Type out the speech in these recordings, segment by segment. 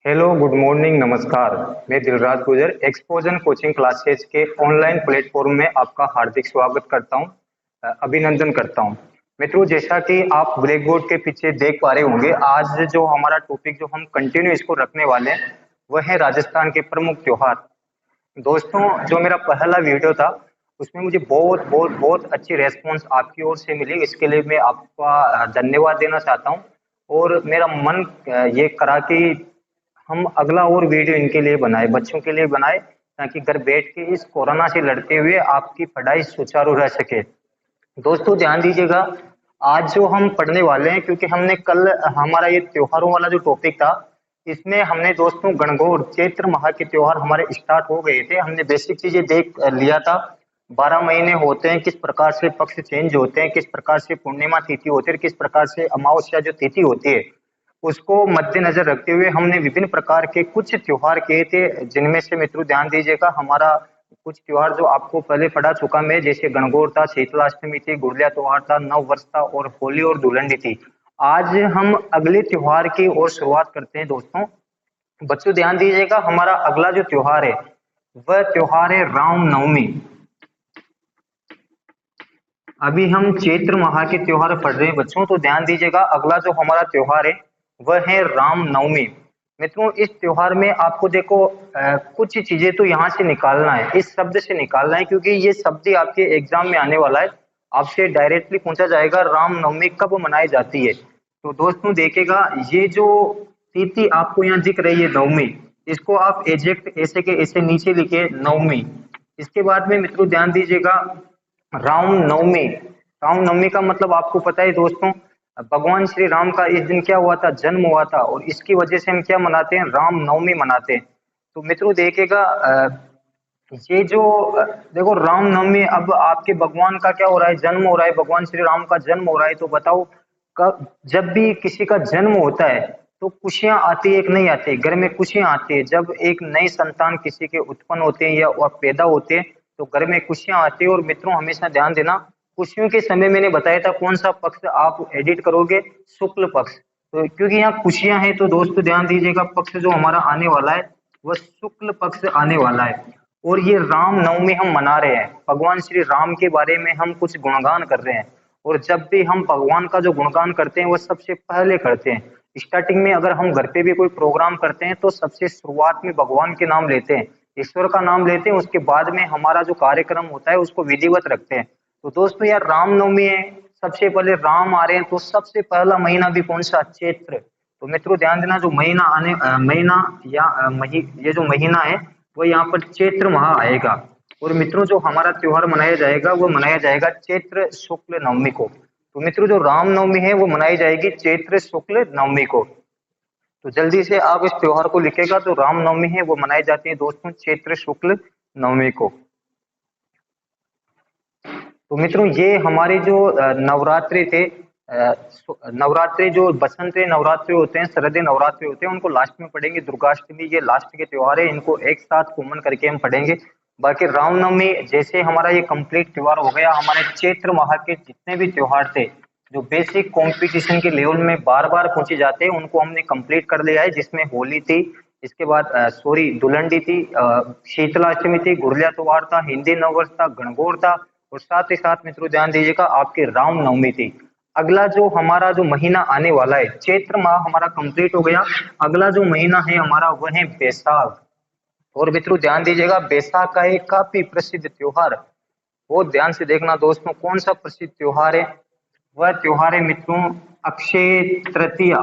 Hello, good morning, नमस्कार। मैं दिलराज गुजर एक्सपोजन कोचिंग क्लासेज के ऑनलाइन प्लेटफॉर्म में आपका हार्दिक स्वागत करता हूं, अभिनंदन करता हूं। मित्रों, जैसा कि आप ब्लैक बोर्ड के पीछे देख पा रहे होंगे, आज जो हमारा टॉपिक जो हम कंटिन्यू इसको रखने वाले हैं वह है राजस्थान के प्रमुख त्योहार। दोस्तों, जो मेरा पहला वीडियो था उसमें मुझे बहुत बहुत बहुत अच्छी रेस्पॉन्स आपकी ओर से मिली। इसके लिए मैं आपका धन्यवाद देना चाहता हूं। और मेरा मन ये करा कि हम अगला और वीडियो इनके लिए बनाए, बच्चों के लिए बनाए, ताकि घर बैठ के इस कोरोना से लड़ते हुए आपकी पढ़ाई सुचारू रह सके। दोस्तों, ध्यान दीजिएगा, आज जो हम पढ़ने वाले हैं, क्योंकि हमने कल हमारा ये त्योहारों वाला जो टॉपिक था, इसमें हमने दोस्तों गणगौर चैत्र माह के त्योहार हमारे स्टार्ट हो गए थे। हमने बेसिक चीजें देख लिया था। 12 महीने होते हैं, किस प्रकार से पक्ष चेंज होते हैं, किस प्रकार से पूर्णिमा तिथि होती है, किस प्रकार से अमावस्या जो तिथि होती है उसको मद्देनजर रखते हुए हमने विभिन्न प्रकार के कुछ त्योहार किए थे। जिनमें से मित्रों ध्यान दीजिएगा, हमारा कुछ त्योहार जो आपको पहले पढ़ा चुका मैं, जैसे गणगौर था, शीतलाष्टमी थी, गुड़िया त्योहार था, नव वर्ष था और होली और धुलंडी थी। आज हम अगले त्योहार की ओर शुरुआत करते हैं। दोस्तों, बच्चों ध्यान दीजिएगा, हमारा अगला जो त्योहार है वह त्योहार है रामनवमी। अभी हम चैत्र माह के त्योहार पढ़ रहे हैं बच्चों, तो ध्यान दीजिएगा, अगला जो हमारा त्योहार है वह है रामनवमी। मित्रों, इस त्योहार में आपको देखो कुछ चीजें तो यहाँ से निकालना है, इस शब्द से निकालना है, क्योंकि ये शब्द ही आपके एग्जाम में आने वाला है। आपसे डायरेक्टली पूछा जाएगा रामनवमी कब मनाई जाती है। तो दोस्तों देखिएगा, ये जो तिथि आपको यहाँ दिख रही है नवमी, इसको आप एजेक्ट ऐसे के ऐसे नीचे लिखे नवमी। इसके बाद में मित्रों ध्यान दीजिएगा, रामनवमी। रामनवमी का मतलब आपको पता है दोस्तों, भगवान श्री राम का इस दिन क्या हुआ था, जन्म हुआ था, और इसकी वजह से हम क्या मनाते हैं, रामनवमी मनाते हैं। तो मित्रों देखिएगा, ये जो देखो रामनवमी, अब आपके भगवान का क्या हो रहा है, जन्म हो रहा है, भगवान श्री राम का जन्म हो रहा है। तो बताओ, कब जब भी किसी का जन्म होता है तो खुशियां आती है एक नहीं आती, घर में खुशियां आती है। जब एक नई संतान किसी के उत्पन्न होते हैं या वह पैदा होते हैं तो घर में खुशियां आती है। और मित्रों हमेशा ध्यान देना, खुशियों के समय मैंने बताया था कौन सा पक्ष आप एडिट करोगे, शुक्ल पक्ष। तो क्योंकि यहाँ खुशियां हैं तो दोस्तों ध्यान दीजिएगा, पक्ष जो हमारा आने वाला है वह शुक्ल पक्ष आने वाला है। और ये रामनवमी हम मना रहे हैं, भगवान श्री राम के बारे में हम कुछ गुणगान कर रहे हैं। और जब भी हम भगवान का जो गुणगान करते हैं वो सबसे पहले करते हैं, स्टार्टिंग में अगर हम घर पे भी कोई प्रोग्राम करते हैं तो सबसे शुरुआत में भगवान के नाम लेते हैं, ईश्वर का नाम लेते हैं, उसके बाद में हमारा जो कार्यक्रम होता है उसको विधिवत रखते हैं। तो दोस्तों यार रामनवमी है, सबसे पहले राम आ रहे हैं, तो सबसे पहला महीना भी कौन सा, चैत्र। तो मित्रों ध्यान देना, जो महीना महीना या ये जो महीना है वो यहाँ पर चैत्र माह आएगा। और मित्रों जो हमारा त्योहार मनाया जाएगा वो मनाया जाएगा चैत्र शुक्ल नवमी को। तो मित्रों जो रामनवमी है वो मनाई जाएगी चैत्र शुक्ल नवमी को। तो जल्दी से आप इस त्योहार को लिखेगा, तो रामनवमी है वो मनाई जाती है दोस्तों चैत्र शुक्ल नवमी को। तो मित्रों ये हमारे जो नवरात्रि थे, नवरात्रि जो बसंत नवरात्रि होते हैं, शरदीय नवरात्रि होते हैं, उनको लास्ट में पढ़ेंगे। दुर्गाष्टमी ये लास्ट के त्योहार है, इनको एक साथ कॉमन करके हम पढ़ेंगे। बाकी रामनवमी जैसे हमारा ये कंप्लीट त्योहार हो गया। हमारे चैत्र माह के जितने भी त्योहार थे जो बेसिक कंपटीशन के लेवल में बार बार पूछे जाते हैं उनको हमने कंप्लीट कर लिया है, जिसमें होली थी, इसके बाद सॉरी धुलंडी थी, शीतलाष्टमी थी, गुड़िया त्योहार था, हिंदी नववर्ष था, गणगौर था, और साथ ही साथ मित्रों ध्यान दीजिएगा आपकी रामनवमी थी। अगला जो हमारा जो महीना आने वाला है, चैत्र माह हमारा कंप्लीट हो गया। अगला जो महीना है हमारा वह है बैसाख। और मित्रों ध्यान दीजिएगा, बैसाख का एक काफी प्रसिद्ध त्योहार, बहुत ध्यान से देखना दोस्तों, कौन सा प्रसिद्ध त्योहार है, वह त्योहार है मित्रों अक्षय तृतीया।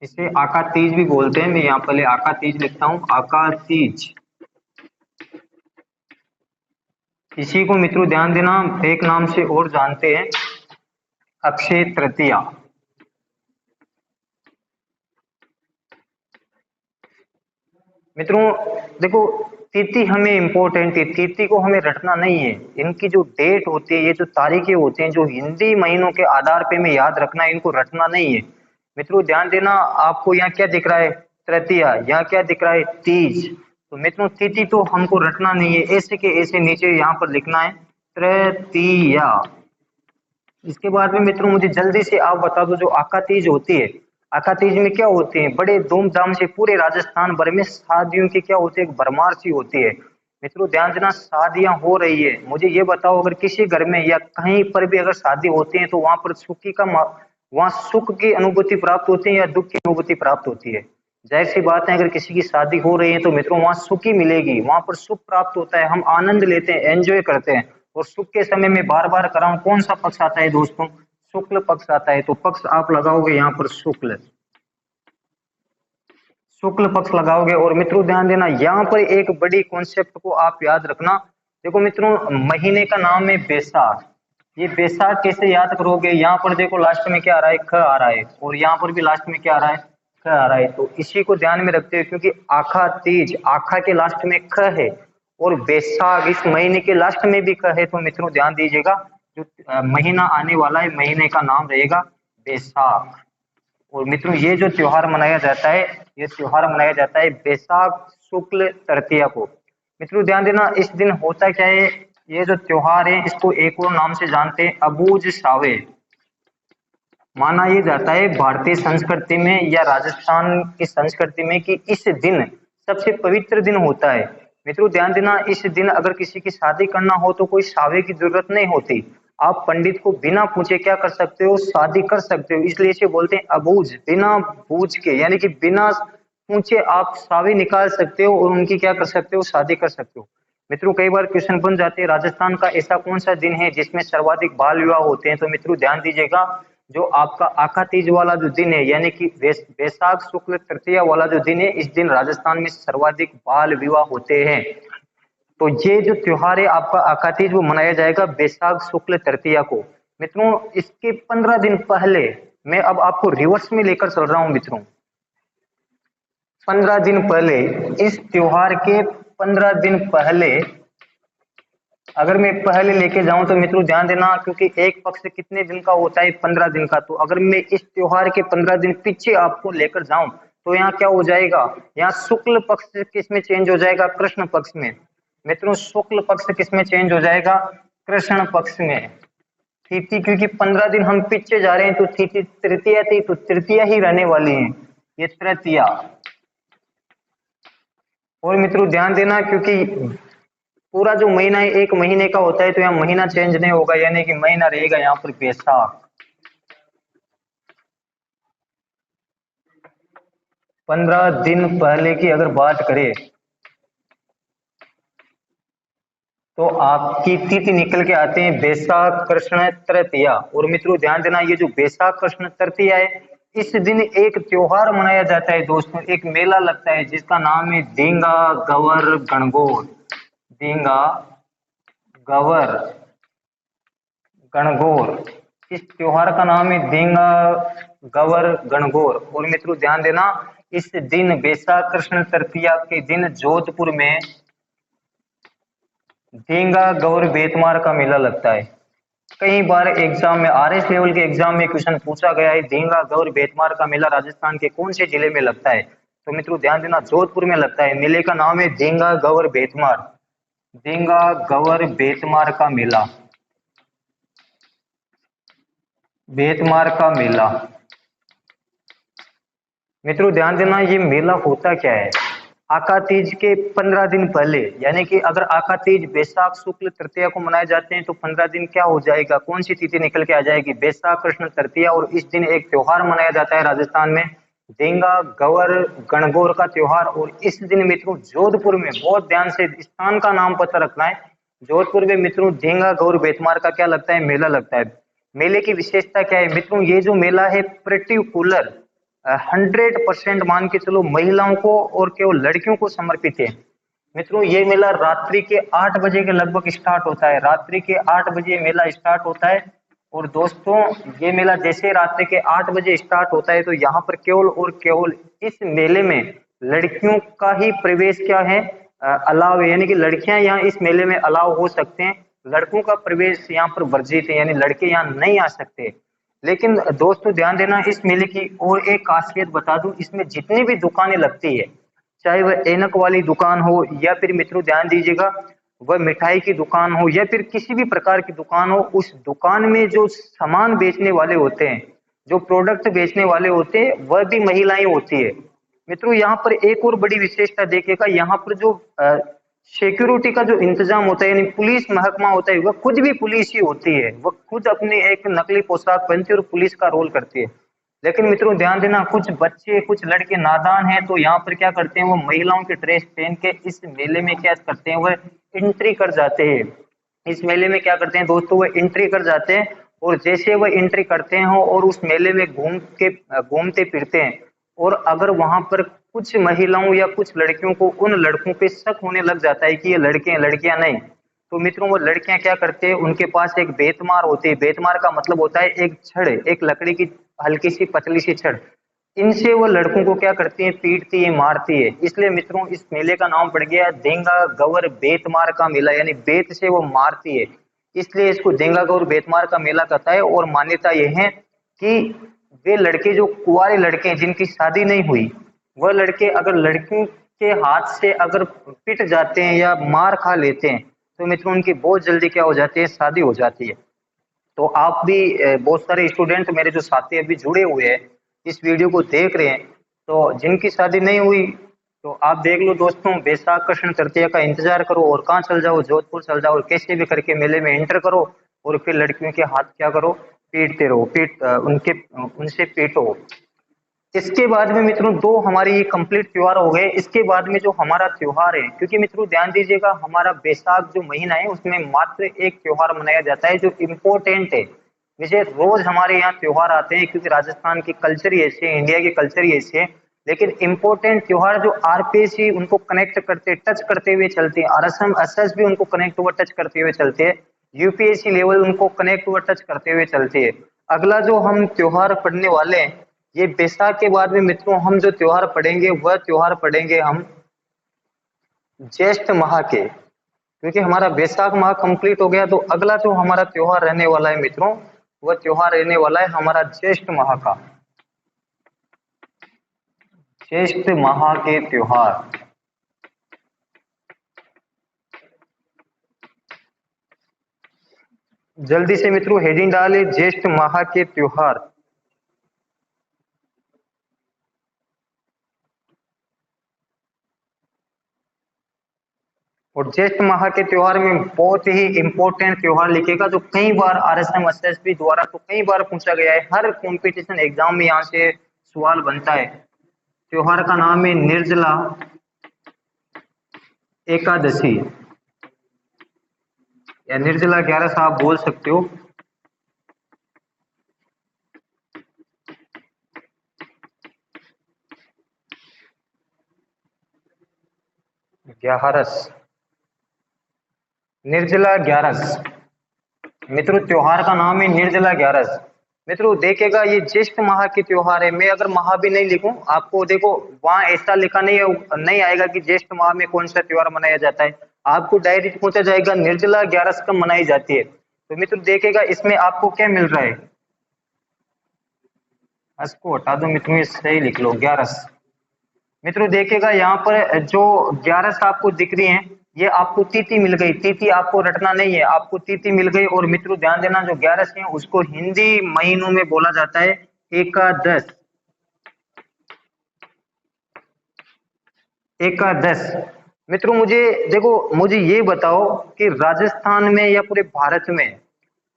इसे आका तीज भी बोलते हैं, मैं यहाँ पहले आका तीज लिखता हूँ, आका तीज। इसी को मित्रों ध्यान देना एक नाम से और जानते हैं, अक्षय तृतीया। मित्रों देखो, तिथि हमें इंपॉर्टेंट है, तिथि को हमें रटना नहीं है। इनकी जो डेट होती है, ये जो तारीखें होती हैं, जो हिंदी महीनों के आधार पे हमें याद रखना है, इनको रटना नहीं है। मित्रों ध्यान देना, आपको यहाँ क्या दिख रहा है, तृतीया, यहाँ क्या दिख रहा है, तीज। तो मित्रों तिथि तो हमको रटना नहीं है, ऐसे के ऐसे नीचे यहाँ पर लिखना है तृतीया। इसके बाद में मित्रों मुझे जल्दी से आप बता दो, जो आका तीज होती है, आका तीज में क्या होते हैं, बड़े धूमधाम से पूरे राजस्थान भर में शादियों की क्या होती है, एक भरमार सी होती है। मित्रों ध्यान देना, शादियां हो रही है, मुझे ये बताओ अगर किसी घर में या कहीं पर भी अगर शादी होती है तो वहां पर वहां सुख की अनुभूति प्राप्त होती है या दुख की अनुभूति प्राप्त होती है? जाहिर सी बात है, अगर किसी की शादी हो रही है तो मित्रों वहां सुख ही मिलेगी, वहां पर सुख प्राप्त होता है, हम आनंद लेते हैं, एंजॉय करते हैं। और सुख के समय में बार बार कराऊं, कौन सा पक्ष आता है दोस्तों? शुक्ल पक्ष आता है। तो पक्ष आप लगाओगे यहाँ पर शुक्ल, शुक्ल पक्ष लगाओगे। और मित्रों ध्यान देना, यहाँ पर एक बड़ी कॉन्सेप्ट को आप याद रखना। देखो मित्रों, महीने का नाम है बैसाख। ये बैसाख कैसे याद करोगे? यहाँ पर देखो लास्ट में क्या आ रहा है, ख आ रहा है, और यहाँ पर भी लास्ट में क्या आ रहा है, ख आ रहा है। तो इसी को ध्यान में रखते हुए, क्योंकि आखा तीज, आखा के लास्ट में ख है और बैसाख इस महीने के लास्ट में भी ख है, तो मित्रों ध्यान दीजिएगा, जो महीना आने वाला है महीने का नाम रहेगा बैसाख। और मित्रों ये जो त्योहार मनाया जाता है, ये त्योहार मनाया जाता है बैसाख शुक्ल तृतीया को। मित्रों ध्यान देना, इस दिन होता क्या है, ये जो त्योहार है इसको एक और नाम से जानते हैं, अबूझ सावे। माना ये जाता है भारतीय संस्कृति में या राजस्थान की संस्कृति में कि इस दिन सबसे पवित्र दिन होता है। मित्रों ध्यान देना, इस दिन अगर किसी की शादी करना हो तो कोई सावे की जरूरत नहीं होती, आप पंडित को बिना पूछे क्या कर सकते हो, शादी कर सकते हो। इसलिए इसे बोलते हैं अबूझ, बिना बूझ के, यानी कि बिना पूछे आप सावे निकाल सकते हो और उनकी क्या कर सकते हो, शादी कर सकते हो। मित्रों कई बार क्वेश्चन बन जाते हैं, राजस्थान का ऐसा कौन सा दिन है जिसमें सर्वाधिक बाल विवाह होते हैं? तो मित्रों ध्यान दीजिएगा, जो आपका आका तीज वाला जो दिन है, यानी कि बैसाख शुक्ल तृतीया वाला जो दिन है, इस दिन राजस्थान में सर्वाधिक बाल विवाह होते हैं। तो ये जो त्योहार है आपका आका तीज, वो मनाया जाएगा बैसाख शुक्ल तृतीया को। मित्रों इसके 15 दिन पहले, मैं अब आपको रिवर्स में लेकर चल रहा हूं मित्रों, 15 दिन पहले, इस त्योहार के 15 दिन पहले अगर मैं पहले लेके जाऊं तो मित्रों ध्यान देना, क्योंकि एक पक्ष कितने दिन का होता है, 15 दिन का। तो अगर मैं इस त्योहार के 15 दिन पीछे आपको लेकर जाऊं तो यहाँ क्या हो जाएगा, यहाँ शुक्ल पक्ष किस में चेंज हो जाएगा, कृष्ण पक्ष में। मित्रों शुक्ल पक्ष किस में चेंज हो जाएगा, कृष्ण पक्ष में। तिथि, क्योंकि 15 दिन हम पीछे जा रहे हैं तो तिथि तृतीया थी, तो तृतीया ही रहने वाली है, ये तृतीया। और मित्रों ध्यान देना, क्योंकि पूरा जो महीना है एक महीने का होता है, तो यहाँ महीना चेंज नहीं होगा, यानी कि महीना रहेगा यहाँ पर बैसाख। 15 दिन पहले की अगर बात करें तो आपकी तिथि निकल के आते हैं बैसाख कृष्ण तृतीया। और मित्रों ध्यान देना, ये जो बैसाख कृष्ण तृतीया है, इस दिन एक त्योहार मनाया जाता है दोस्तों, एक मेला लगता है जिसका नाम है दींगा गवर गणगौर। दींगा गवर गणगौर, इस त्योहार का नाम है दींगा गवर गणगौर। और मित्रों ध्यान देना, इस दिन बैसाख कृष्ण तृतीया के दिन जोधपुर में दींगा गौर बेतमार का मेला लगता है। कई बार एग्जाम में, आरएस लेवल के एग्जाम में क्वेश्चन पूछा गया है, दींगा गौर बेतमार का मेला राजस्थान के कौन से जिले में लगता है? तो मित्रों ध्यान देना, जोधपुर में लगता है। मेले का नाम है दींगा गौर बेतमार, दींगा गौर बेतमार का मेला, बेतमार का मेला। मित्रों ध्यान देना, ये मेला होता क्या है, आका तीज के 15 दिन पहले, यानी कि अगर आका तीज बैसाख शुक्ल तृतीया को मनाए जाते हैं तो 15 दिन क्या हो जाएगा, कौन सी तिथि निकल के आ जाएगी, बैसाख कृष्ण तृतीया। और इस दिन एक त्योहार मनाया जाता है राजस्थान में, दींगा गवर गणगौर का त्योहार। और इस दिन मित्रों जोधपुर में, बहुत ध्यान से स्थान का नाम पता रखना है, जोधपुर में मित्रों दींगा गौर बेतमार का क्या लगता है, मेला लगता है। मेले की विशेषता क्या है मित्रों, ये जो मेला है पर्टिकुलर 100% मान के चलो महिलाओं को और केवल लड़कियों को समर्पित है। मित्रों ये मेला रात्रि के 8 बजे के लगभग स्टार्ट होता है, रात्रि के 8 बजे मेला स्टार्ट होता है। और दोस्तों ये मेला जैसे रात्रि के 8 बजे स्टार्ट होता है तो यहाँ पर केवल और केवल इस मेले में लड़कियों का ही प्रवेश क्या है, अलाव है, यानी कि लड़कियां यहाँ इस मेले में अलाव हो सकते हैं, लड़कों का प्रवेश यहाँ पर वर्जित है, यानी लड़के यहाँ नहीं आ सकते। लेकिन दोस्तों ध्यान देना, इस मेले की और एक खासियत बता दूं, इसमें जितनी भी दुकानें लगती है, चाहे वह ऐनक वाली दुकान हो या फिर मित्रों ध्यान दीजिएगा वह मिठाई की दुकान हो या फिर किसी भी प्रकार की दुकान हो, उस दुकान में जो सामान बेचने वाले होते हैं जो प्रोडक्ट बेचने वाले होते हैं वह भी महिलाएं होती है। मित्रों यहाँ पर एक और बड़ी विशेषता देखिएगा, यहाँ पर जो सिक्योरिटी का जो इंतजाम होता है यानी पुलिस महकमा होता है वह खुद भी पुलिस ही होती है, वह खुद अपनी एक नकली पोशाक पहनती है और पुलिस का रोल करती है। लेकिन मित्रों ध्यान देना, कुछ बच्चे कुछ लड़के नादान हैं तो यहाँ पर क्या करते हैं, वो महिलाओं की ड्रेस पहन के इस मेले में क्या करते हैं, वह एंट्री कर जाते हैं। इस मेले में क्या करते हैं दोस्तों, वह एंट्री कर जाते हैं और जैसे वह एंट्री करते हैं और उस मेले में घूमते फिरते हैं और अगर वहां पर कुछ महिलाओं या कुछ लड़कियों को उन लड़कों पे शक होने लग जाता है कि ये लड़के हैं लड़कियां नहीं, तो मित्रों वो लड़कियां क्या करते हैं, उनके पास एक बेतमार होती है। बेतमार का मतलब होता है एक छड़, एक लकड़ी की हल्की सी पतली सी छड़। इनसे वो लड़कों को क्या करती है, पीटती है, मारती है। इसलिए मित्रों इस मेले का नाम पड़ गया देंगा गवर बेतमार का मेला, यानी बेत से वो मारती है, इसलिए इसको देंगा गौर बेतमार का मेला कहता है। और मान्यता यह है कि वे लड़के जो कुंवारे लड़के हैं जिनकी शादी नहीं हुई, वह लड़के अगर लड़कियों के हाथ से अगर पिट जाते हैं या मार खा लेते हैं तो मित्रों उनकी बहुत जल्दी क्या हो जाती है, शादी हो जाती है। तो आप भी बहुत सारे स्टूडेंट मेरे जो साथी अभी जुड़े हुए हैं इस वीडियो को देख रहे हैं, तो जिनकी शादी नहीं हुई तो आप देख लो दोस्तों, बैसाख कृष्ण तृतीया का इंतजार करो और कहाँ चल जाओ, जोधपुर चल जाओ और कैसे भी करके मेले में एंटर करो और फिर लड़कियों के हाथ क्या करो, पीटते रहो, उनसे पीटो। इसके बाद में मित्रों दो हमारी ये कंप्लीट त्योहार हो गए। इसके बाद में जो हमारा त्योहार है, क्योंकि मित्रों ध्यान दीजिएगा हमारा बैसाख जो महीना है उसमें मात्र एक त्योहार मनाया जाता है जो इम्पोर्टेंट है। जैसे रोज हमारे यहाँ त्योहार आते हैं क्योंकि राजस्थान की कल्चर ही ऐसी है, इंडिया की कल्चर ही ऐसी है, लेकिन इम्पोर्टेंट त्योहार जो आरपीएससी उनको कनेक्ट करते टच करते हुए चलते हैं, आरएसएम एसएस भी उनको कनेक्ट हुआ टच करते हुए चलते हैं, यूपीएससी लेवल उनको कनेक्ट हुआ टच करते हुए चलते हैं। अगला जो हम त्योहार पढ़ने वाले हैं ये बैसाख के बाद में मित्रों हम जो त्योहार पढ़ेंगे वह त्योहार पढ़ेंगे हम ज्येष्ठ माह के, क्योंकि हमारा बैसाख माह कंप्लीट हो गया तो अगला जो हमारा त्योहार रहने वाला है मित्रों वह त्योहार रहने वाला है हमारा ज्येष्ठ माह का, ज्येष्ठ माह के त्योहार। जल्दी से मित्रों हेडिंग डाले ज्येष्ठ माह के त्योहार। और ज्येष्ठ माह के त्योहार में बहुत ही इंपॉर्टेंट त्योहार लिखेगा जो कई बार आरएसएम एसएसबी द्वारा तो कई बार पूछा गया है, हर कंपटीशन एग्जाम में यहाँ से सवाल बनता है। त्योहार का नाम है निर्जला एकादशी या निर्जला 11 आप बोल सकते हो। ग्यारस, निर्जला ग्यारस। मित्रों त्योहार का नाम है निर्जला ग्यारस। मित्रों देखेगा ये ज्येष्ठ माह के त्योहार है, मैं अगर माह भी नहीं लिखूं आपको देखो वहां ऐसा लिखा नहीं आएगा कि ज्येष्ठ माह में कौन सा त्योहार मनाया जाता है, आपको डायरेक्ट पूछा जाएगा निर्जला ग्यारस कब मनाई जाती है। तो मित्रों देखेगा इसमें आपको क्या मिल रहा है, इसको हटा दो मित्रों, ये सही लिख लो ग्यारस। मित्रों देखिएगा यहाँ पर जो 11 आपको दिख रही है ये आपको तिथि मिल गई, तिथि आपको रटना नहीं है, आपको तिथि मिल गई। और मित्रों ध्यान देना जो 11 है उसको हिंदी महीनों में बोला जाता है एकादश, एकादश। मित्रों मुझे देखो मुझे ये बताओ कि राजस्थान में या पूरे भारत में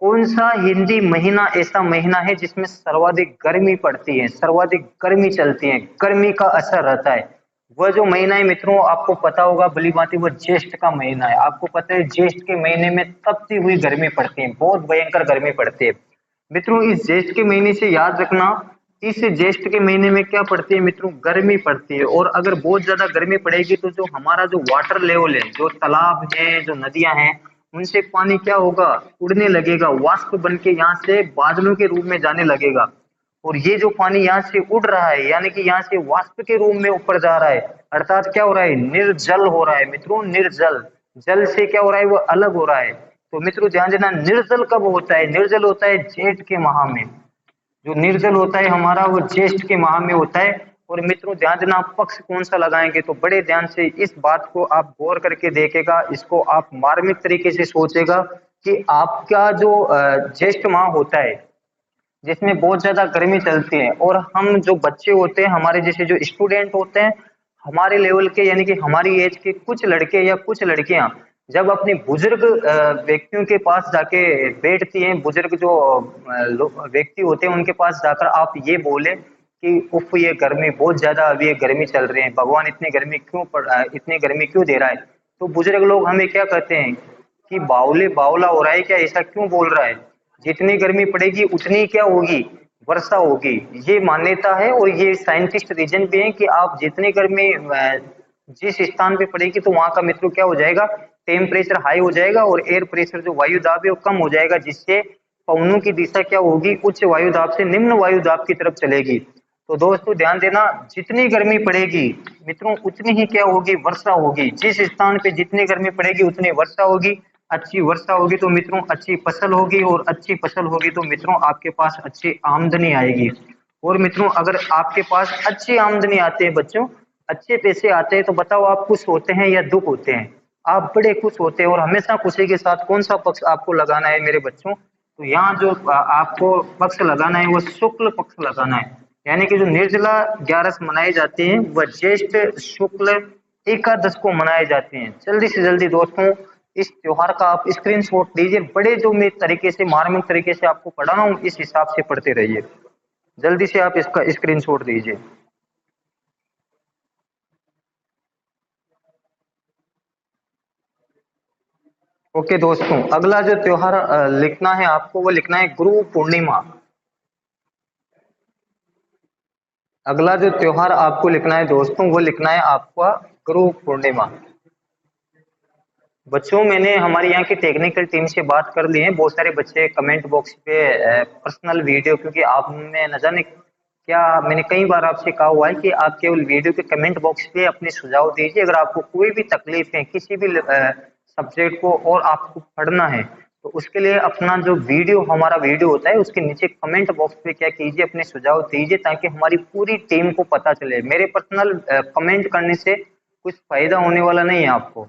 कौन सा हिंदी महीना ऐसा महीना है जिसमें सर्वाधिक गर्मी पड़ती है, सर्वाधिक गर्मी चलती है, गर्मी का असर रहता है। वह जो महीना है मित्रों आपको पता होगा भली भांति, वह ज्येष्ठ का महीना है। आपको पता है ज्येष्ठ के महीने में तपती हुई गर्मी पड़ती है, बहुत भयंकर गर्मी पड़ती है। मित्रों इस ज्येष्ठ के महीने से याद रखना, इस ज्येष्ठ के महीने में क्या पड़ती है मित्रों, गर्मी पड़ती है। और अगर बहुत ज्यादा गर्मी पड़ेगी तो जो हमारा जो वाटर लेवल है, जो तालाब है, जो नदियां हैं, उनसे पानी क्या होगा, उड़ने लगेगा, वाष्प बन के यहाँ से बादलों के रूप में जाने लगेगा। और ये जो पानी यहाँ से उड़ रहा है यानी कि यहाँ से वाष्प के रूप में ऊपर जा रहा है, अर्थात क्या हो रहा है, निर्जल हो रहा है मित्रों, निर्जल। जल से क्या हो रहा है, वो अलग हो रहा है। तो मित्रों ध्यान देना निर्जल कब होता है, निर्जल होता है जेठ के माह में। जो निर्जल होता है हमारा वो ज्येष्ठ के माह में होता है। और मित्रों ध्यान देना आप पक्ष कौन सा लगाएंगे, तो बड़े ध्यान से इस बात को आप गौर करके देखेगा, इसको आप मार्मिक तरीके से सोचेगा कि आपका जो ज्येष्ठ माह होता है, जिसमें बहुत ज्यादा गर्मी चलती है, और हम जो बच्चे होते हैं, हमारे जैसे जो स्टूडेंट होते हैं, हमारे लेवल के यानी कि हमारी एज के कुछ लड़के या कुछ लड़कियां जब अपने बुजुर्ग व्यक्तियों के पास जाके बैठती हैं, बुजुर्ग जो व्यक्ति होते हैं उनके पास जाकर आप ये बोले कि उफ ये गर्मी बहुत ज्यादा, अभी ये गर्मी चल रही है, भगवान इतनी गर्मी क्यों दे रहा है, तो बुजुर्ग लोग हमें क्या कहते हैं कि बावले बावला हो रहा है क्या, ऐसा क्यों बोल रहा है, जितनी गर्मी पड़ेगी उतनी क्या होगी, वर्षा होगी। ये मान्यता है और ये साइंटिस्ट रीजन भी है कि आप जितनी गर्मी जिस स्थान पे पड़ेगी तो वहां का मित्रों क्या हो जाएगा, टेम्परेचर हाई हो जाएगा और एयर प्रेशर जो वायु दाब है वो कम हो जाएगा, जिससे पवनों की दिशा क्या होगी, उच्च वायु दाब से निम्न वायु दाब की तरफ चलेगी। तो दोस्तों ध्यान देना, जितनी गर्मी पड़ेगी मित्रों उतनी ही क्या होगी, वर्षा होगी। जिस स्थान पे जितनी गर्मी पड़ेगी उतनी वर्षा होगी, अच्छी वर्षा होगी तो मित्रों अच्छी फसल होगी, और अच्छी फसल होगी तो मित्रों आपके पास अच्छी आमदनी आएगी। और मित्रों अगर आपके पास अच्छी आमदनी आते हैं बच्चों, अच्छे पैसे आते हैं, तो बताओ आप खुश होते हैं या दुख होते हैं? आप बड़े खुश होते हैं, और हमेशा खुशी के साथ कौन सा पक्ष आपको लगाना है मेरे बच्चों? तो यहाँ जो आपको पक्ष लगाना है वो शुक्ल पक्ष लगाना है, यानी कि जो निर्जला 11 मनाए जाते हैं वह ज्येष्ठ शुक्ल एकादश को मनाए जाते हैं। जल्दी से जल्दी दोस्तों इस त्योहार का आप स्क्रीनशॉट लीजिए, बड़े जो मैं तरीके से मार्मिक तरीके से आपको पढ़ा रहा हूँ इस हिसाब से पढ़ते रहिए, जल्दी से आप इसका स्क्रीनशॉट दीजिए। ओके दोस्तों, अगला जो त्योहार लिखना है आपको वो लिखना है गुरु पूर्णिमा। अगला जो त्योहार आपको लिखना है दोस्तों वो लिखना है आपका गुरु पूर्णिमा। बच्चों मैंने हमारे यहाँ की टेक्निकल टीम से बात कर ली है, बहुत सारे बच्चे कमेंट बॉक्स पे पर्सनल वीडियो, क्योंकि आपने न जाने क्या, मैंने कई बार आपसे कहा हुआ है कि आप केवल वीडियो के कमेंट बॉक्स पे अपने सुझाव दीजिए, अगर आपको कोई भी तकलीफ है किसी भी सब्जेक्ट को और आपको पढ़ना है तो उसके लिए अपना जो वीडियो हमारा वीडियो होता है उसके नीचे कमेंट बॉक्स पे क्या कीजिए, अपने सुझाव दीजिए, ताकि हमारी पूरी टीम को पता चले। मेरे पर्सनल कमेंट करने से कुछ फायदा होने वाला नहीं है आपको,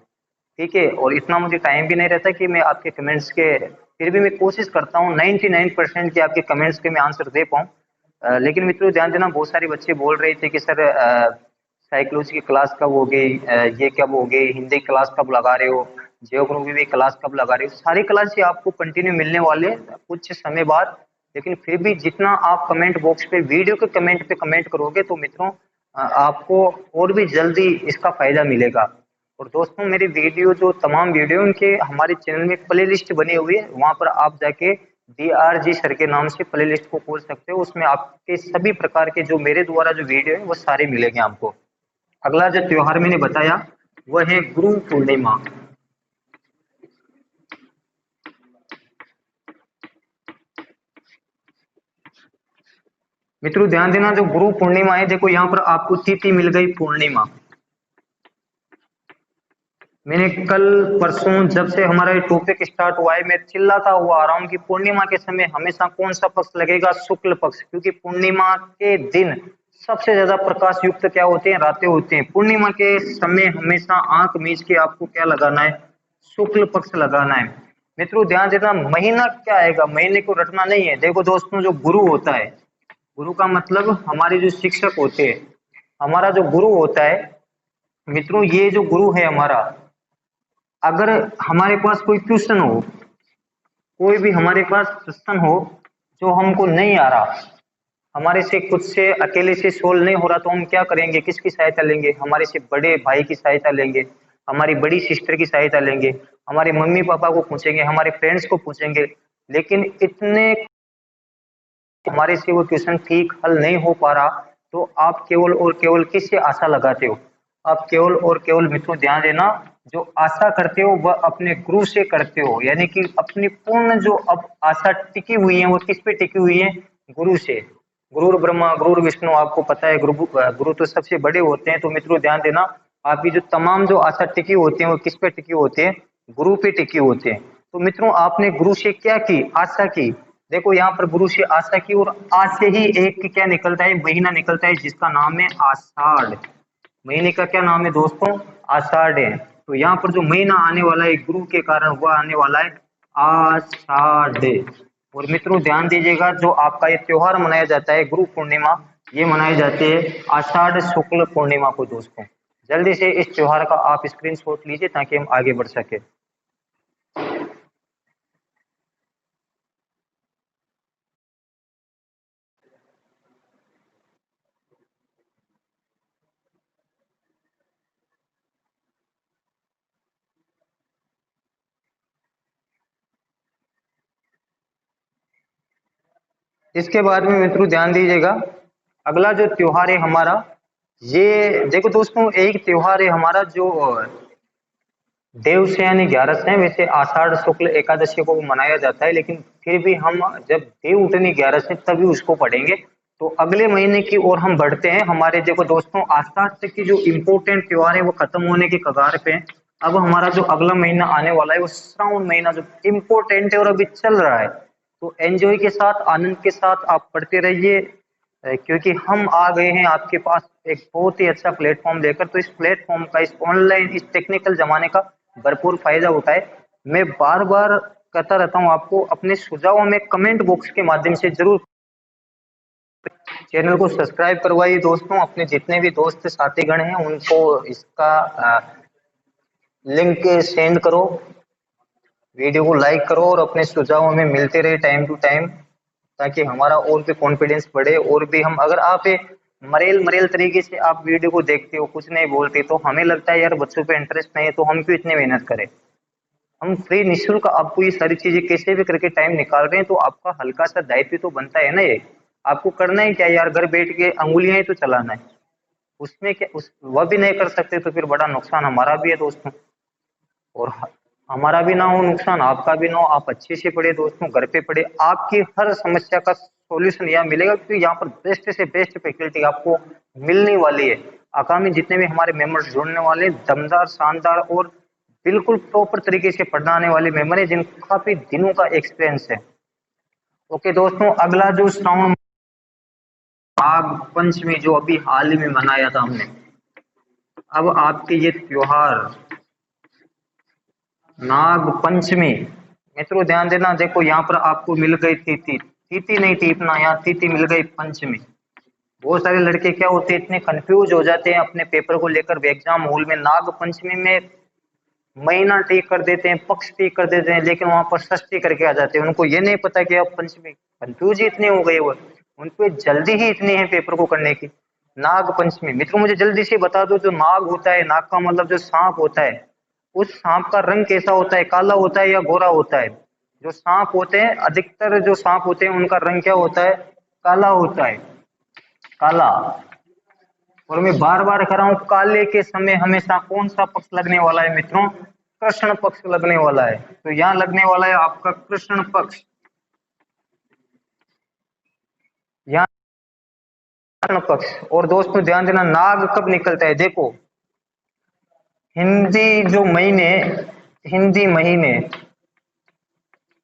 ठीक है, और इतना मुझे टाइम भी नहीं रहता कि मैं आपके कमेंट्स के, फिर भी मैं कोशिश करता हूँ 99% के आपके कमेंट्स के मैं आंसर दे पाऊँ। लेकिन मित्रों ध्यान देना, बहुत सारे बच्चे बोल रहे थे कि सर साइकोलॉजी की क्लास कब होगी, ये कब होगी, हिंदी क्लास कब लगा रहे हो, जियोग्राफी भी क्लास कब लगा रहे हो। सारी क्लास ही आपको कंटिन्यू मिलने वाले हैं कुछ समय बाद, लेकिन फिर भी जितना आप कमेंट बॉक्स पे वीडियो के कमेंट पे कमेंट करोगे तो मित्रों आपको और भी जल्दी इसका फायदा मिलेगा। और दोस्तों मेरी वीडियो जो तमाम वीडियो उनके हमारे चैनल में प्ले लिस्ट बनी हुई है, वहां पर आप जाके DRG सर के नाम से प्ले लिस्ट को खोल सकते हो, उसमें आपके सभी प्रकार के जो मेरे द्वारा जो वीडियो है वो सारे मिलेंगे आपको। अगला जो त्योहार मैंने बताया वह है गुरु पूर्णिमा। मित्रों ध्यान देना, जो गुरु पूर्णिमा है, देखो यहाँ पर आपको तिथि मिल गई पूर्णिमा। मैंने कल परसों जब से हमारा ये टॉपिक स्टार्ट हुआ है मैं चिल्लाता हुआ आ रहा हूँ कि पूर्णिमा के समय हमेशा कौन सा पक्ष लगेगा, शुक्ल पक्ष, क्योंकि पूर्णिमा के दिन सबसे ज्यादा प्रकाश युक्त क्या होते हैं, रातें होते हैं। पूर्णिमा के समय हमेशा आंख मीच के आपको क्या लगाना है, शुक्ल पक्ष लगाना है। मित्रों ध्यान देना, महीना क्या आएगा, महीने को रटना नहीं है। देखो दोस्तों, जो गुरु होता है, गुरु का मतलब हमारे जो शिक्षक होते हैं, हमारा जो गुरु होता है मित्रों, ये जो गुरु है हमारा, अगर हमारे पास कोई क्वेश्चन हो, कोई भी हमारे पास क्वेश्चन हो जो हमको नहीं आ रहा, हमारे से खुद से अकेले से सोल्व नहीं हो रहा, तो हम क्या करेंगे, किसकी सहायता लेंगे, हमारे से बड़े भाई की सहायता लेंगे, हमारी बड़ी सिस्टर की सहायता लेंगे, हमारे मम्मी पापा को पूछेंगे, हमारे फ्रेंड्स को पूछेंगे। लेकिन इतने हमारे से वो क्वेश्चन ठीक हल नहीं हो पा रहा, तो आप केवल और केवल किससे आशा लगाते हो, आप केवल और केवल मित्रों ध्यान देना, जो आशा करते हो वह अपने गुरु से करते हो, यानी कि अपनी पूर्ण जो अब आशा टिकी हुई है वो किस पे टिकी हुई है, गुरु से। गुरु ब्रह्मा गुरु विष्णु, आपको पता है गुरु तो सबसे बड़े होते हैं। तो मित्रों ध्यान देना, आपकी जो तमाम जो आशा टिकी होती है वो किस पे टिकी होती है, गुरु पे टिकी होते हैं। तो मित्रों आपने गुरु से क्या की, आशा की। देखो यहाँ पर गुरु से आशा की, और आज से ही एक क्या निकलता है, महीना निकलता है जिसका नाम है आषाढ़। महीने का क्या नाम है दोस्तों, आषाढ़ है। तो यहाँ पर जो महीना आने वाला है गुरु के कारण वह आने वाला है आषाढ़। और मित्रों ध्यान दीजिएगा, जो आपका ये त्योहार मनाया जाता है गुरु पूर्णिमा, ये मनाई जाती है आषाढ़ शुक्ल पूर्णिमा को दोस्तों। जल्दी से इस त्योहार का आप स्क्रीनशॉट लीजिए ताकि हम आगे बढ़ सके। इसके बाद में मित्रों ध्यान दीजिएगा, अगला जो त्योहार है हमारा, ये देखो दोस्तों, एक त्योहार है हमारा जो देवशयनी 11 है। वैसे आषाढ़ शुक्ल एकादशी को मनाया जाता है, लेकिन फिर भी हम जब देव उठनी 11 है तभी उसको पढ़ेंगे। तो अगले महीने की ओर हम बढ़ते हैं। हमारे देखो दोस्तों, आस्था तक की जो इम्पोर्टेंट त्योहार है वो खत्म होने की कगार पे है। अब हमारा जो अगला महीना आने वाला है वो श्रावण महीना जो इम्पोर्टेंट है और अभी चल रहा है। तो एंजॉय के साथ, आनंद के साथ आप पढ़ते रहिए, क्योंकि हम आ गए हैं आपके पास एक बहुत ही अच्छा प्लेटफॉर्म लेकर। तो इस प्लेटफॉर्म का, इस ऑनलाइन, इस टेक्निकल जमाने का भरपूर फायदा उठाए। मैं बार बार कहता रहता हूँ आपको, अपने सुझाव में कमेंट बॉक्स के माध्यम से जरूर, चैनल को सब्सक्राइब करवाइए दोस्तों। अपने जितने भी दोस्त साथीगण हैं उनको इसका लिंक सेंड करो, वीडियो को लाइक करो और अपने सुझाव हमें मिलते रहे टाइम टू टाइम, ताकि हमारा और भी कॉन्फिडेंस बढ़े। और भी हम, अगर आप मरेल मरेल तरीके से आप वीडियो को देखते हो, कुछ नहीं बोलते, तो हमें लगता है यार बच्चों पे इंटरेस्ट नहीं है, तो हम क्यों इतनी मेहनत करें। हम फ्री निःशुल्क आपको ये सारी चीजें कैसे भी करके टाइम निकाल रहे हैं, तो आपका हल्का सा दायित्व तो बनता है ना। ये आपको करना ही क्या यार, घर बैठ के अंगुलियां ही तो चलाना है। उसमें क्या, उस वह भी नहीं कर सकते तो फिर बड़ा नुकसान हमारा भी है दोस्तों। और हमारा भी ना हो नुकसान, आपका भी ना हो। आप अच्छे से पढ़े दोस्तों, घर पे पढ़े, आपकी हर समस्या का सॉल्यूशन यहाँ मिलेगा, क्योंकि यहाँ पर बेस्ट से बेस्ट फैकल्टी आपको मिलने वाली है। आगामी जितने भी हमारे मेंबर्स जुड़ने वाले, दमदार, शानदार और बिल्कुल प्रॉपर तरीके से पढ़ाने वाले मेंबर है, जिनको काफी दिनों का एक्सपीरियंस है। ओके दोस्तों, अगला जो श्रावण नाग पंचमी जो अभी हाल ही में मनाया था हमने, अब आपके ये त्योहार नाग पंचमी, मित्रों ध्यान देना। देखो यहाँ पर आपको मिल गई तिथि, तिथि नहीं थी इतना, यहाँ तिथि मिल गई पंचमी। बहुत सारे लड़के क्या होते हैं, इतने कंफ्यूज हो जाते हैं अपने पेपर को लेकर एग्जाम हॉल में। नाग पंचमी में महीना ठीक कर देते हैं, पक्ष ठीक कर देते हैं, लेकिन वहां पर षष्ठी करके आ जाते हैं। उनको ये नहीं पता कि अब पंचमी, कंफ्यूज ही इतने हो गए वो, उनको जल्दी ही इतनी है पेपर को करने की। नाग पंचमी, मित्रों मुझे जल्दी से बता दो, जो नाग होता है, नाग का मतलब जो सांप होता है, उस सांप का रंग कैसा होता है, काला होता है या गोरा होता है। जो सांप होते हैं, अधिकतर जो सांप होते हैं उनका रंग क्या होता है, काला होता है, काला। और मैं बार बार कर रहा हूं, काले के समय हमेशा कौन सा पक्ष लगने वाला है मित्रों, कृष्ण पक्ष लगने वाला है। तो यहाँ लगने वाला है आपका कृष्ण पक्ष, यहाँ कृष्ण पक्ष। और दोस्तों ध्यान देना, नाग कब निकलता है, देखो हिंदी जो महीने, हिंदी महीने,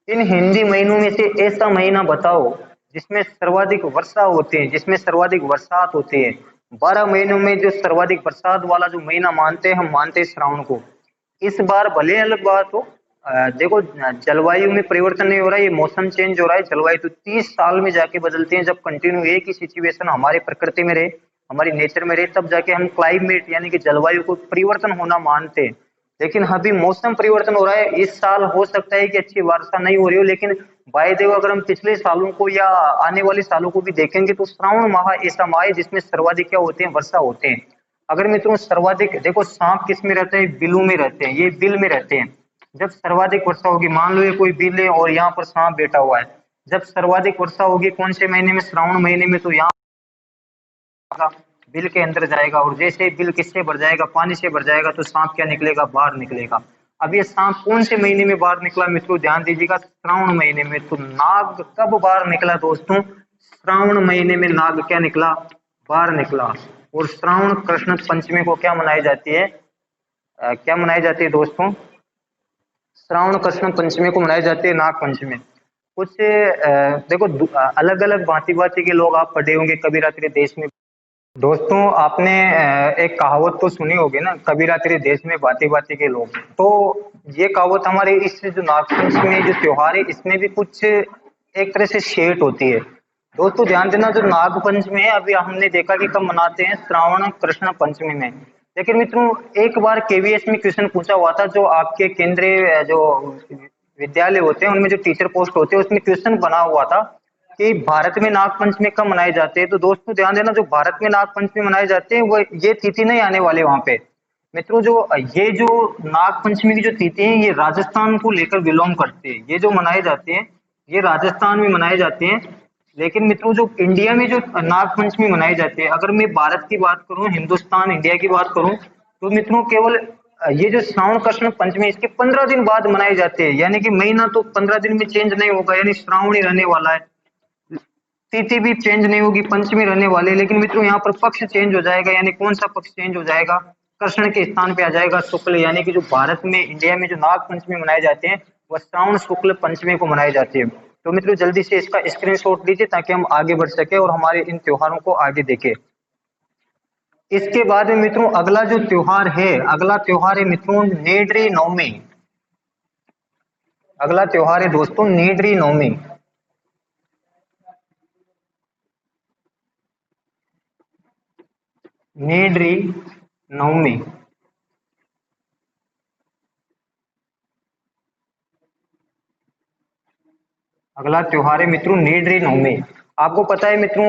इन हिंदी महीनों में से ऐसा महीना बताओ जिसमें सर्वाधिक वर्षा होती है, जिसमें सर्वाधिक बरसात होती है। 12 महीनों में जो सर्वाधिक बरसात वाला जो महीना मानते हैं, हम मानते हैं श्रावण को। इस बार भले अलग बात हो, देखो जलवायु में परिवर्तन नहीं हो रहा है, ये मौसम चेंज हो रहा है। जलवायु तो 30 साल में जाके बदलती है, जब कंटिन्यू एक ही सिचुएशन हमारे प्रकृति में रहे, हमारी नेचर में रहे, तब जाके हम क्लाइमेट यानी कि जलवायु को परिवर्तन होना मानते हैं। लेकिन अभी मौसम परिवर्तन हो रहा है। इस साल हो सकता है कि अच्छी वर्षा नहीं हो रही हो, लेकिन बाय देव अगर हम पिछले सालों को या आने वाले सालों को भी देखेंगे, तो श्रावण माह ऐसा माह है जिसमें सर्वाधिक क्या होते हैं, वर्षा होते हैं। अगर मित्रों सर्वाधिक, देखो सांप किस में रहते हैं, बिलों में रहते हैं, ये बिल में रहते हैं। जब सर्वाधिक वर्षा होगी, मान लो ये कोई बिल है और यहाँ पर सांप बैठा हुआ है, जब सर्वाधिक वर्षा होगी कौन से महीने में, श्रावण महीने में, तो यहाँ बिल के अंदर जाएगा। और जैसे बिल किससे भर जाएगा, पानी से भर जाएगा, तो सांप क्या निकलेगा, बाहर निकलेगा। अब ये सांप कौन से महीने में बाहर निकला मित्रों, ध्यान दीजिएगा, श्रावण महीने में। तो नाग कब बाहर निकला दोस्तों, श्रावण महीने में नाग क्या निकला, बाहर निकला। और श्रावण कृष्ण पंचमी को क्या मनाई जाती है, क्या मनाई जाती है दोस्तों, श्रावण कृष्ण पंचमी को मनाई जाती है नाग पंचमी। कुछ देखो अलग अलग भांति भांति के लोग आप पढ़े होंगे, कबीरा तेरे देश में। दोस्तों आपने एक कहावत तो सुनी होगी ना, कबीरा तेरे देश में भांति भांति के लोग। तो ये कहावत हमारे इस जो नागपंचमी जो त्योहार है, इसमें भी कुछ एक तरह से सेट होती है। दोस्तों ध्यान देना, जो नाग पंचमी है अभी हमने देखा कि कब मनाते हैं, श्रावण कृष्ण पंचमी में। लेकिन मित्रों एक बार केवीएस में क्वेश्चन पूछा हुआ था, जो आपके केंद्रीय जो विद्यालय होते हैं उनमें जो टीचर पोस्ट होते हैं उसमें क्वेश्चन बना हुआ था कि भारत में नाग पंचमी कब मनाए जाते हैं। तो दोस्तों ध्यान देना, जो भारत में नाग पंचमी मनाए जाते हैं वो ये तिथि नहीं आने वाले वहां पे। मित्रों जो ये जो नाग पंचमी की जो तिथि है ये राजस्थान को लेकर बिलोंग करते हैं, ये जो मनाए जाते हैं ये राजस्थान में मनाए जाते हैं। लेकिन मित्रों जो इंडिया में जो नाग पंचमी मनाई जाती है, अगर मैं भारत की बात करूं, हिंदुस्तान इंडिया की बात करूं, तो मित्रों केवल ये जो श्रावण कृष्ण पंचमी इसके 15 दिन बाद मनाए जाते हैं, यानी कि महीना तो 15 दिन में चेंज नहीं होगा, यानी श्रावण ही रहने वाला है, तिथि भी चेंज नहीं होगी, पंचमी रहने वाले। लेकिन मित्रों यहाँ पर पक्ष चेंज हो जाएगा, यानी कौन सा पक्ष चेंज हो जाएगा, कृष्ण के स्थान पे आ जाएगा शुक्ल, यानी कि जो भारत में इंडिया में जो नाग पंचमी मनाए जाते हैं वह श्रावण शुक्ल पंचमी को मनाए जाते हैं। तो मित्रों जल्दी से इसका स्क्रीनशॉट लीजिए ताकि हम आगे बढ़ सके और हमारे इन त्योहारों को आगे देखें। इसके बाद में मित्रों अगला जो त्योहार है, अगला त्योहार है मित्रों नेड्री नवमी। अगला त्योहार है दोस्तों नेड्री नवमी। नेड्री नवमी अगला त्योहार है मित्रों नेड्री नवमी। आपको पता है मित्रों,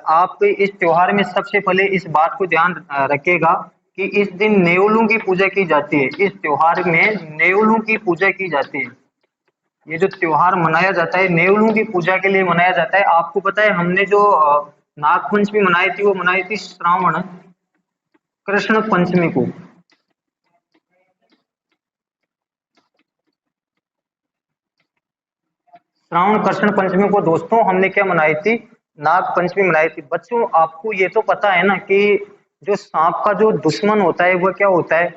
आप इस त्योहार में सबसे पहले इस बात को ध्यान रखिएगा कि इस दिन नेवलों की पूजा की जाती है। इस त्योहार में नेवलों की पूजा की जाती है। ये जो त्योहार मनाया जाता है नेवलों की पूजा के लिए मनाया जाता है। आपको पता है हमने जो नाग पंचमी मनाई थी वो मनाई थी श्रावण कृष्ण पंचमी को। श्रावण कृष्ण पंचमी को दोस्तों हमने क्या मनाई थी, नाग पंचमी मनाई थी। बच्चों आपको ये तो पता है ना कि जो सांप का जो दुश्मन होता है वह क्या होता है,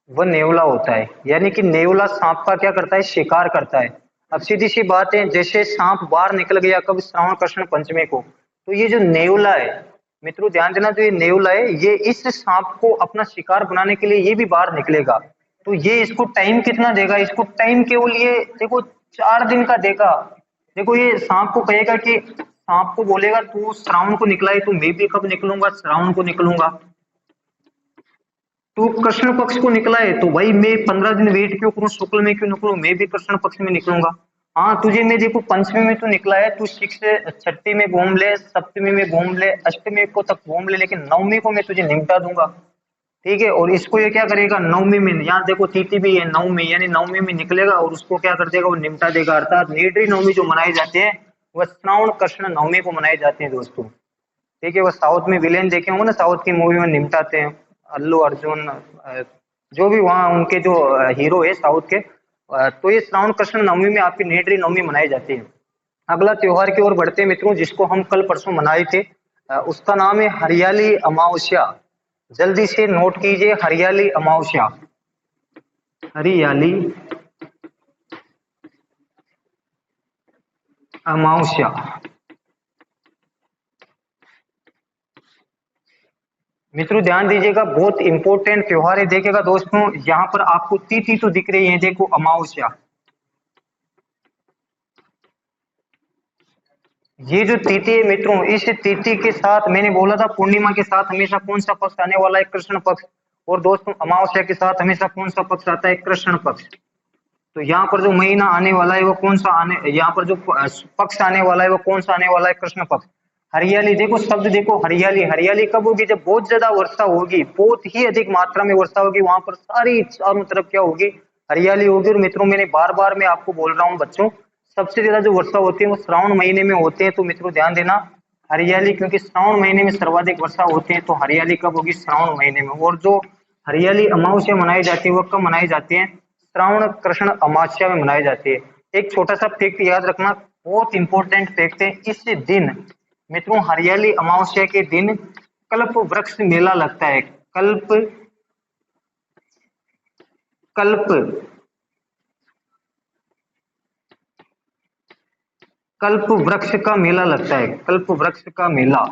वह नेवला होता है। यानी कि नेवला सांप का क्या करता है, शिकार करता है। अब सीधी सी बात है, जैसे सांप बाहर निकल गया कब, श्रावण कृष्ण पंचमी को, तो ये जो नेवला है मित्रों ध्यान देना, जो ये नेवला है ये इस सांप को अपना शिकार बनाने के लिए ये भी बाहर निकलेगा। तो ये इसको टाइम कितना देगा, इसको टाइम केवल ये देखो 4 दिन का देगा। देखो ये सांप को कहेगा कि, सांप को बोलेगा तू श्रावण को निकला है तो मैं भी कब निकलूंगा, श्रावण को निकलूंगा। तू कृष्ण पक्ष को निकला है तो भाई मैं 15 दिन वेट क्यों करूं, शुक्ल में क्यों निकलूं, मैं भी कृष्ण पक्ष में निकलूंगा। हाँ तुझे मैं देखो पंचमी में तो निकला है, तू सिक्स से छठी में घूम ले, सप्तमी में घूम ले, अष्टमी को तक घूम ले, लेकिन नवमी को मैं तुझे निपटा दूंगा। ठीक है, और इसको ये क्या करेगा नवमी में, यहाँ देखो तिथि भी है नवमी, यानी नवमी में निकलेगा और उसको क्या कर देगा, वो निपटा देगा। अर्थात नेत्री नवमी जो मनाई जाते हैं वह श्रावण कृष्ण नवमी को मनाए जाते हैं दोस्तों। ठीक है, वो साउथ में विलेन देखे होंगे ना, साउथ की मूवी में निपटाते हैं, अल्लू अर्जुन जो भी वहाँ उनके जो हीरो है साउथ के। तो ये श्रावण कृष्ण नवमी में आपकी नेत्री नवमी मनाई जाती है। अगला त्योहार की ओर बढ़ते हैं मित्रों, जिसको हम कल परसों मनाए थे, उसका नाम है हरियाली अमावस्या। जल्दी से नोट कीजिए, हरियाली अमावस्या। हरियाली अमावस्या। मित्रों ध्यान दीजिएगा, बहुत इंपॉर्टेंट त्योहार है। देखिएगा दोस्तों यहाँ पर आपको तिथि तो दिख रही है, देखो अमावस्या। ये जो तिथि है मित्रों, इस तिथि के साथ मैंने बोला था पूर्णिमा के साथ हमेशा कौन सा पक्ष आने वाला है, कृष्ण पक्ष। और दोस्तों अमावस्या के साथ हमेशा कौन सा पक्ष आता है, कृष्ण पक्ष। तो यहाँ पर जो महीना आने वाला है वो कौन सा आने, यहाँ पर जो पक्ष आने वाला है वो कौन सा आने वाला है, कृष्ण पक्ष। हरियाली देखो, शब्द देखो हरियाली। हरियाली कब होगी, जब बहुत ज्यादा वर्षा होगी, बहुत ही अधिक मात्रा में वर्षा होगी, वहां पर सारी चारों तरफ क्या होगी, हरियाली होगी। और मित्रों मैंने बार बार मैं आपको बोल रहा हूँ बच्चों, सबसे ज्यादा जो वर्षा होती है वो श्रावण महीने में होते हैं। तो मित्रों ध्यान देना, हरियाली, क्योंकि श्रावण महीने में सर्वाधिक वर्षा होती है, तो हरियाली कब होगी, श्रावण महीने में। और जो हरियाली अमावस्या मनाई जाती है वो कब मनाई जाती है, श्रावण कृष्ण अमावस्या में मनाई जाती है। एक छोटा सा फैक्ट याद रखना, बहुत इंपॉर्टेंट फैक्ट है, इस दिन मित्रों हरियाली अमावस्या के दिन कल्प वृक्ष मेला लगता है। कल्प कल्प कल्प वृक्ष का मेला लगता है, कल्प वृक्ष का मेला।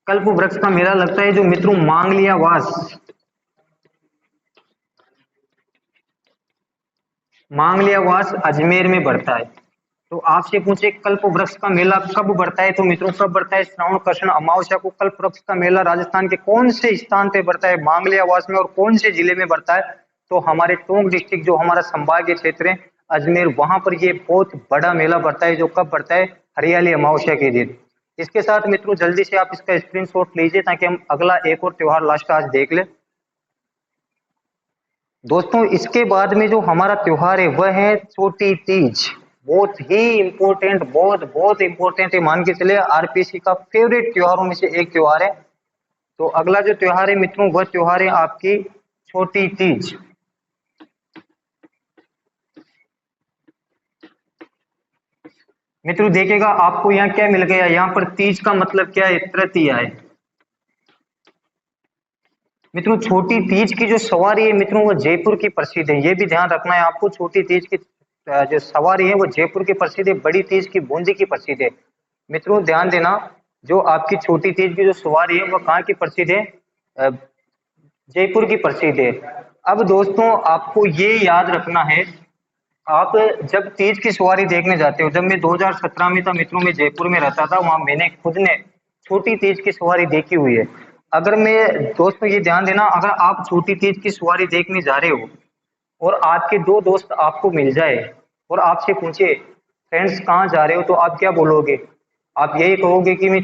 कल्प वृक्ष का मेला लगता है जो मित्रों मांगलिया वास, मांगलियावास अजमेर में बढ़ता है। तो आपसे पूछे कल्प वृक्ष का मेला कब बढ़ता है, तो मित्रों कब बढ़ता है, श्रावण कृष्ण अमावस्या को कल्प वृक्ष का मेला राजस्थान के कौन से स्थान पे बढ़ता है, मांगलियावास में, और कौन से जिले में बढ़ता है, तो हमारे टोंक डिस्ट्रिक्ट जो हमारा संभागीय क्षेत्र है अजमेर, वहां पर ये बहुत बड़ा मेला बढ़ता है, जो कब बढ़ता है, हरियाली अमावस्या के दिन। इसके साथ मित्रों जल्दी से आप इसका स्क्रीनशॉट लीजिए ताकि हम अगला एक और त्योहार लास्ट आज देख ले। दोस्तों इसके बाद में जो हमारा त्योहार है वह है छोटी तीज। बहुत ही इम्पोर्टेंट, बहुत बहुत इम्पोर्टेंट है, मान के चले आरपीसी का फेवरेट त्योहारों में से एक त्योहार है। तो अगला जो त्योहार है मित्रों वह त्योहार है आपकी छोटी तीज। मित्रों देखिएगा आपको यहाँ क्या मिल गया, यहाँ पर तीज का मतलब क्या है, तृतीया है। मित्रों छोटी तीज की जो सवारी है मित्रों वो जयपुर की प्रसिद्ध है, ये भी ध्यान रखना है आपको। छोटी तीज की जो सवारी है वो जयपुर की प्रसिद्ध है, बड़ी तीज की बूंदी की प्रसिद्ध है। मित्रों ध्यान देना, जो आपकी छोटी तीज की जो सवारी है वो कहाँ की प्रसिद्ध है, जयपुर की प्रसिद्ध है। अब दोस्तों आपको ये याद रखना है, आप जब तीज की सवारी देखने जाते हो, जब मैं 2017 में था मित्रों, में जयपुर में रहता था, वहां मैंने खुद ने छोटी तीज की सवारी देखी हुई है। अगर मैं दोस्तों ये ध्यान देना, अगर आप छोटी तीज की सवारी देखने जा रहे हो और आपके दो दोस्त आपको मिल जाए और आपसे पूछे फ्रेंड्स कहाँ जा रहे हो, तो आप क्या बोलोगे, आप यही कहोगे कि मैं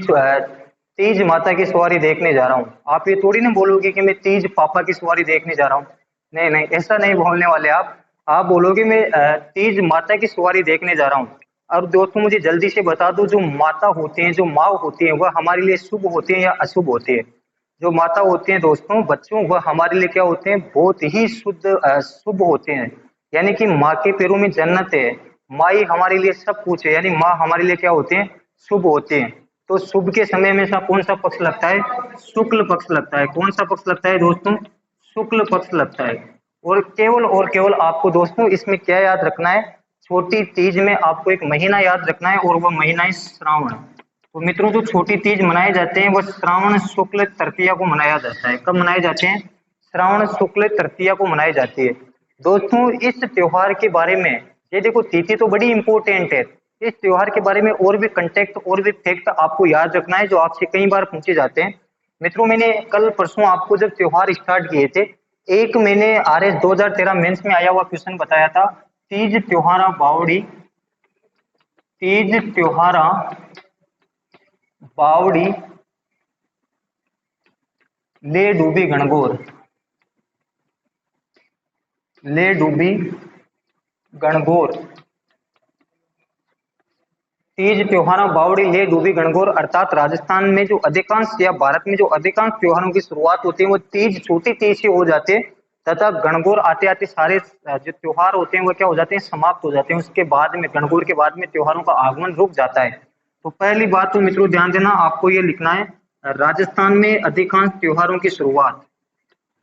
तीज माता की सवारी देखने जा रहा हूँ। आप ये थोड़ी ना बोलोगे कि मैं तीज पापा की सवारी देखने जा रहा हूँ, नहीं नहीं ऐसा नहीं बोलने वाले आप बोलोगे मैं तीज माता की सवारी देखने जा रहा हूँ। और दोस्तों मुझे जल्दी से बता दो, जो माता होते हैं, जो माँ होती हैं, वह हमारे लिए शुभ होते हैं या अशुभ होते हैं। जो माता होते हैं दोस्तों बच्चों, वह हमारे लिए क्या होते हैं, बहुत ही शुभ होते हैं। यानी कि माँ के पैरों में जन्नत है, माँ ही हमारे लिए सब कुछ है, यानी माँ हमारे लिए क्या होते हैं, शुभ होते हैं। तो शुभ के समय में सा कौन सा पक्ष लगता है, शुक्ल पक्ष लगता है। कौन सा पक्ष लगता है दोस्तों, शुक्ल पक्ष लगता है। और केवल आपको दोस्तों इसमें क्या याद रखना है, छोटी तीज में आपको एक महीना याद रखना है और वह महीना है श्रावण। तो मित्रों जो छोटी तीज मनाए जाते हैं वह श्रावण शुक्ल तृतीया को मनाया जाता है। कब मनाए जाते हैं, श्रावण शुक्ल तृतीया को मनाई जाती है। दोस्तों इस त्योहार के बारे में, ये देखो तिथि तो बड़ी इंपॉर्टेंट है, इस त्योहार के बारे में और भी कंटेक्ट और भी फैक्ट आपको याद रखना है जो आपसे कई बार पूछे जाते हैं। मित्रों मैंने कल परसों आपको जब त्योहार स्टार्ट किए थे, एक मैंने आर एस 2013 मेंस में आया हुआ क्वेश्चन बताया था, तीज त्योहारा बावड़ी, तीज त्योहारा बावड़ी ले डूबी गणगौर, ले डूबी गणगौर। तीज त्योहारा बावड़ी ले डूबी गणगौर, अर्थात राजस्थान में जो अधिकांश या भारत में जो अधिकांश त्योहारों की शुरुआत होती है वो तीज, छोटी तीज से हो जाते हैं, तथा गणगौर आते आते सारे जो त्योहार होते हैं वो क्या हो जाते हैं, समाप्त हो जाते हैं। उसके बाद में गणगौर के बाद में त्योहारों का आगमन रुक जाता है। तो पहली बात तो मित्रों ध्यान देना, आपको ये लिखना है, राजस्थान में अधिकांश त्योहारों की शुरुआत,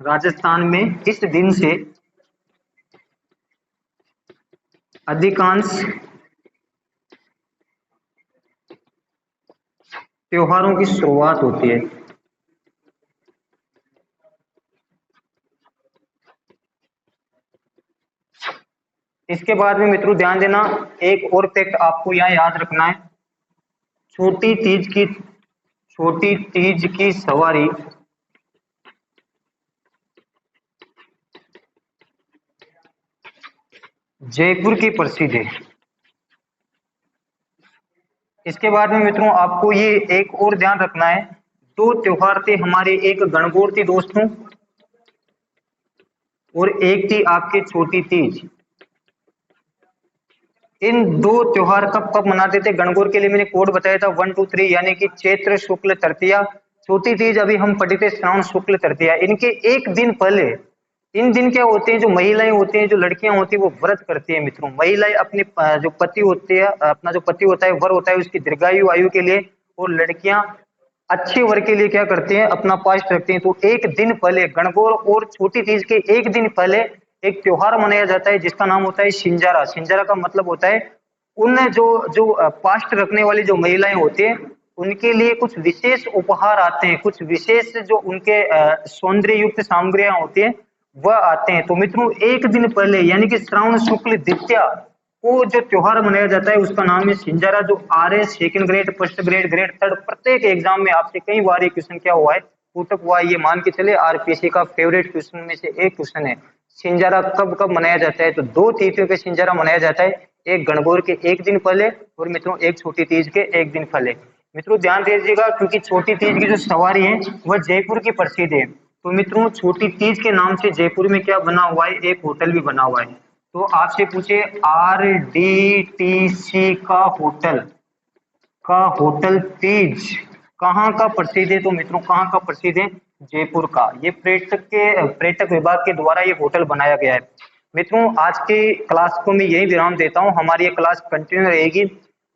राजस्थान में इस दिन से अधिकांश त्योहारों की शुरुआत होती है। इसके बाद में मित्रों ध्यान देना, एक और फैक्ट आपको यहाँ याद रखना है, छोटी तीज की, छोटी तीज की सवारी जयपुर की प्रसिद्ध है। इसके बाद में मित्रों आपको ये एक और ध्यान रखना है, दो त्योहार थे हमारे, एक गणगौर थी दोस्तों और एक थी आपकी छोटी तीज। इन दो त्योहार कब कब मनाते थे, गणगौर के लिए मैंने कोड बताया था 1 2 3, यानी कि चैत्र शुक्ल तृतीया, छोटी तीज अभी हम पढ़े थे श्रावण शुक्ल तृतीया। इनके एक दिन पहले, इन दिन क्या होते हैं, जो महिलाएं होती हैं, जो लड़कियां होती हैं वो व्रत करती हैं मित्रों। महिलाएं अपने जो पति होते हैं, अपना जो पति होता है, वर होता है, उसकी दीर्घायु आयु के लिए, और लड़कियां अच्छे वर के लिए क्या करते हैं, अपना पास्ट रखते हैं। तो एक दिन पहले गणगौर और छोटी तीज के एक दिन पहले एक त्योहार मनाया जाता है जिसका नाम होता है सिंजारा। सिंजारा का मतलब होता है उन जो जो पास्ट रखने वाली जो महिलाएं होती हैं उनके लिए कुछ विशेष उपहार आते हैं, कुछ विशेष जो उनके सौंदर्य युक्त सामग्रियां होती हैं वह आते हैं। तो मित्रों एक दिन पहले यानी कि श्रावण शुक्ल द्वितीया को जो त्योहार मनाया जाता है उसका नाम है सिंजारा, जो RS second grade, first grade, grade third प्रत्येक एग्जाम में आपसे कई बार ये क्वेश्चन क्या हुआ है, पूछक हुआ है। ये मान के चले RPSC का फेवरेट क्वेश्चन में से एक क्वेश्चन है। सिंजारा कब कब मनाया जाता है? तो दो तिथियों पे सिंजारा मनाया जाता है, एक गणगौर के एक दिन पहले और मित्रों एक छोटी तीज के एक दिन पहले। मित्रों ध्यान दीजिएगा क्योंकि छोटी तीज की जो सवारी है वह जयपुर की प्रसिद्ध है। तो मित्रों छोटी तीज के नाम से जयपुर में क्या बना हुआ है, एक होटल भी बना हुआ है। तो आपसे पूछे RDTC का होटल तीज कहाँ का प्रसिद्ध है? तो मित्रों कहाँ का प्रसिद्ध है? जयपुर का। ये पर्यटक विभाग के द्वारा ये होटल बनाया गया है। मित्रों आज के क्लास को मैं यही विराम देता हूँ, हमारी ये क्लास कंटिन्यू रहेगी।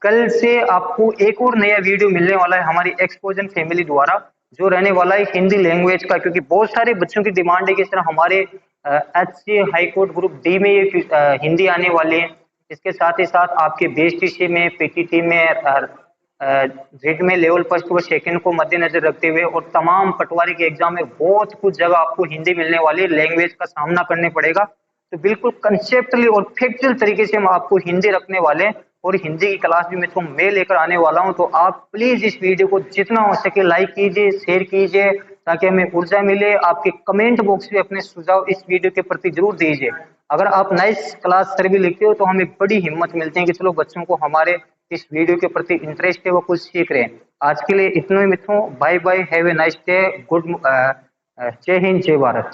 कल से आपको एक और नया वीडियो मिलने वाला है हमारी एक्सपोजन फैमिली द्वारा, जो रहने वाला है हिंदी लैंग्वेज का, क्योंकि बहुत सारे बच्चों की डिमांड है कि इस तरह हमारे HC high court group D में ये हिंदी आने वाले हैं। इसके साथ ही साथ आपके BSTC में, PTT में, जेड में लेवल फर्स्ट व सेकंड को मद्देनजर रखते हुए और तमाम पटवारी के एग्जाम में बहुत कुछ जगह आपको हिंदी मिलने वाली, लैंग्वेज का सामना करने पड़ेगा। तो बिल्कुल कंसेप्टली और फैक्चुअल तरीके से हम आपको हिंदी रखने वाले हैं और हिंदी की क्लास भी मैं लेकर आने वाला हूं। तो आप प्लीज इस वीडियो को जितना हो सके लाइक कीजिए, शेयर कीजिए, ताकि हमें ऊर्जा मिले। आपके कमेंट बॉक्स में अपने सुझाव इस वीडियो के प्रति जरूर दीजिए। अगर आप नाइस क्लास सर भी लिखते हो तो हमें बड़ी हिम्मत मिलती है कि चलो बच्चों को हमारे इस वीडियो के प्रति इंटरेस्ट है, वो कुछ सीख रहे हैं। आज के लिए इतना ही मित्रों, bye bye, have a nice day, जय हिंद, जय भारत।